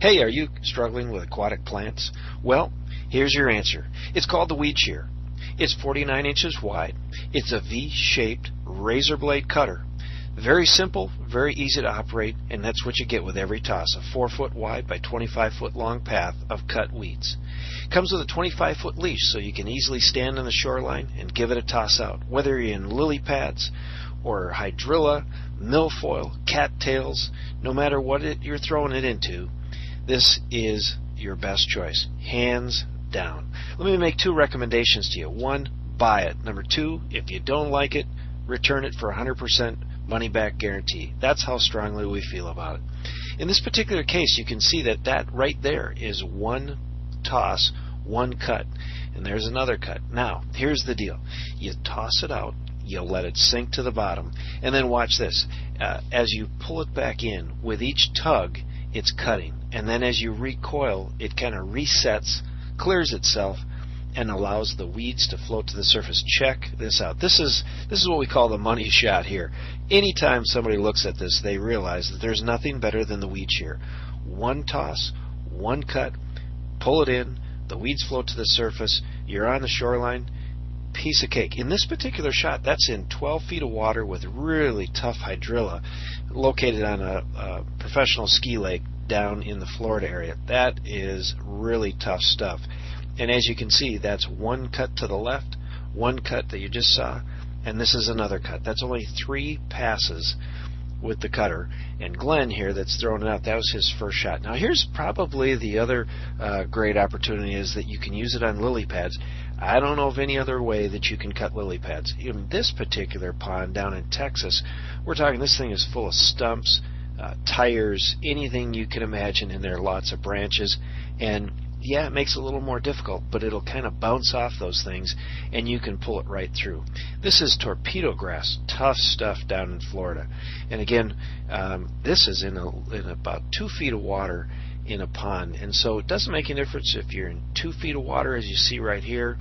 Hey, are you struggling with aquatic plants? Well, here's your answer. It's called the weed shear. It's 49 inches wide. It's a V-shaped razor blade cutter. Very simple, very easy to operate, and that's what you get with every toss, a 4-foot wide by 25-foot long path of cut weeds. Comes with a 25-foot leash so you can easily stand on the shoreline and give it a toss out, whether you're in lily pads or hydrilla, milfoil, cattails, no matter what you're throwing it into, this is your best choice, hands down. Let me make 2 recommendations to you. 1, buy it. Number 2, if you don't like it, return it for 100% money back guarantee. That's how strongly we feel about it. In this particular case, you can see that right there is 1 toss, 1 cut, and there's another cut. Now, here's the deal. You toss it out, you let it sink to the bottom, and then watch this. As you pull it back in, with each tug, it's cutting, and then as you recoil, it kind of resets, clears itself, and allows the weeds to float to the surface. Check this out. This is what we call the money shot here. Anytime somebody looks at this, they realize that there's nothing better than the weed shear. 1 toss, 1 cut, pull it in, the weeds float to the surface, you're on the shoreline, piece of cake. In this particular shot, that's in 12 feet of water with really tough hydrilla, located on a professional ski lake down in the Florida area. That is really tough stuff. And as you can see, that's 1 cut to the left, 1 cut that you just saw, and this is another cut. That's only 3 passes with the cutter. And Glenn here that's throwing it out, that was his first shot. Now here's probably the other great opportunity, is that you can use it on lily pads. I don't know of any other way that you can cut lily pads. In this particular pond down in Texas, we're talking this thing is full of stumps, tires, anything you can imagine, and there are lots of branches. And yeah, it makes it a little more difficult, but it'll kind of bounce off those things and you can pull it right through. This is torpedo grass, tough stuff down in Florida. And again, this is in about 2 feet of water in a pond, and so it doesn't make any difference if you're in 2 feet of water, as you see right here,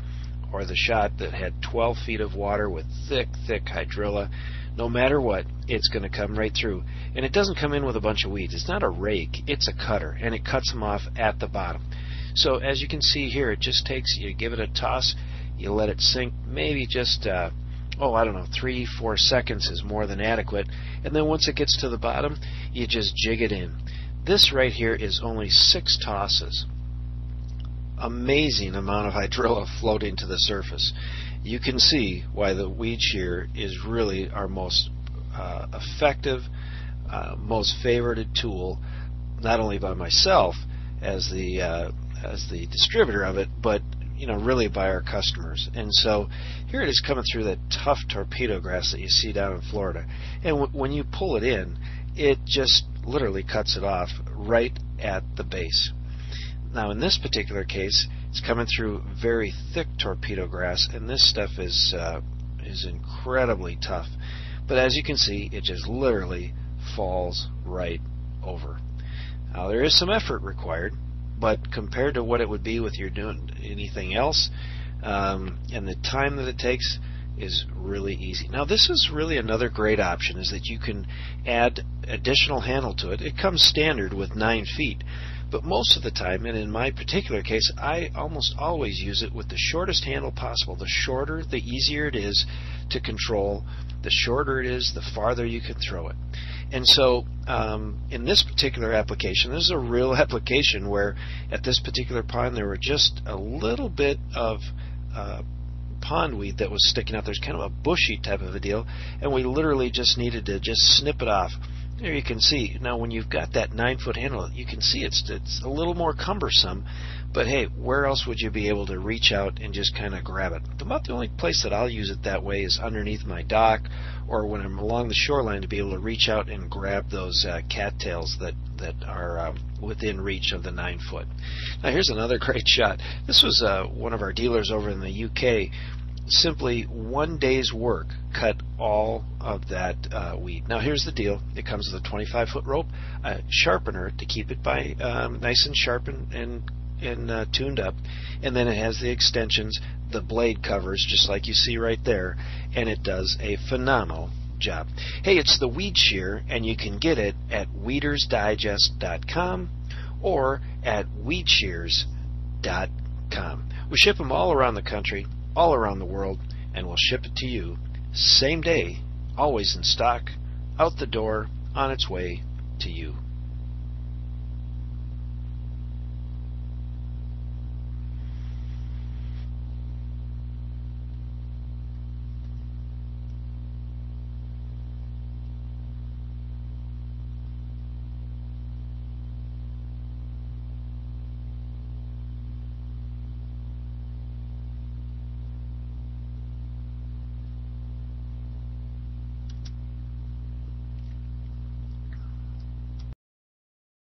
or the shot that had 12 feet of water with thick hydrilla. No matter what, it's going to come right through. And it doesn't come in with a bunch of weeds. It's not a rake, it's a cutter, and it cuts them off at the bottom. So as you can see here, it just takes, you give it a toss, you let it sink, maybe just, I don't know, 3-4 seconds is more than adequate. And then once it gets to the bottom, you just jig it in. This right here is only 6 tosses. Amazing amount of hydrilla floating to the surface. You can see why the weed shear is really our most effective, most favorited tool, not only by myself as the distributor of it, but really by our customers. And so here it is coming through that tough torpedo grass that you see down in Florida. And when you pull it in, it just literally cuts it off right at the base. Now in this particular case, it's coming through very thick torpedo grass, and this stuff is incredibly tough. But as you can see, it just literally falls right over. Now there is some effort required, but compared to what it would be with you doing anything else, and the time that it takes is really easy. Now this is really another great option, is that you can add additional handle to it. It comes standard with 9 feet, but most of the time, and in my particular case, I almost always use it with the shortest handle possible. The shorter, the easier it is to control. The shorter it is, the farther you can throw it. And so in this particular application, this is a real application where at this particular pond there were just a little bit of pondweed that was sticking out. There's kind of a bushy type of a deal, and we literally just needed to just snip it off. There you can see. Now when you've got that 9-foot handle, you can see it's a little more cumbersome, but hey, where else would you be able to reach out and just kind of grab it? About the only place that I'll use it that way is underneath my dock, or when I'm along the shoreline, to be able to reach out and grab those cattails that are within reach of the 9-foot. Now here's another great shot. This was one of our dealers over in the UK. Simply 1 day's work cut all of that weed. Now here's the deal. It comes with a 25-foot rope, a sharpener to keep it by nice and sharp and tuned up, and then it has the extensions, the blade covers, just like you see right there, and it does a phenomenal job. Hey, it's the weed shear, and you can get it at weedersdigest.com or at weedshears.com. We ship them all around the country, all around the world, and we'll ship it to you same day, always in stock, out the door, on its way to you.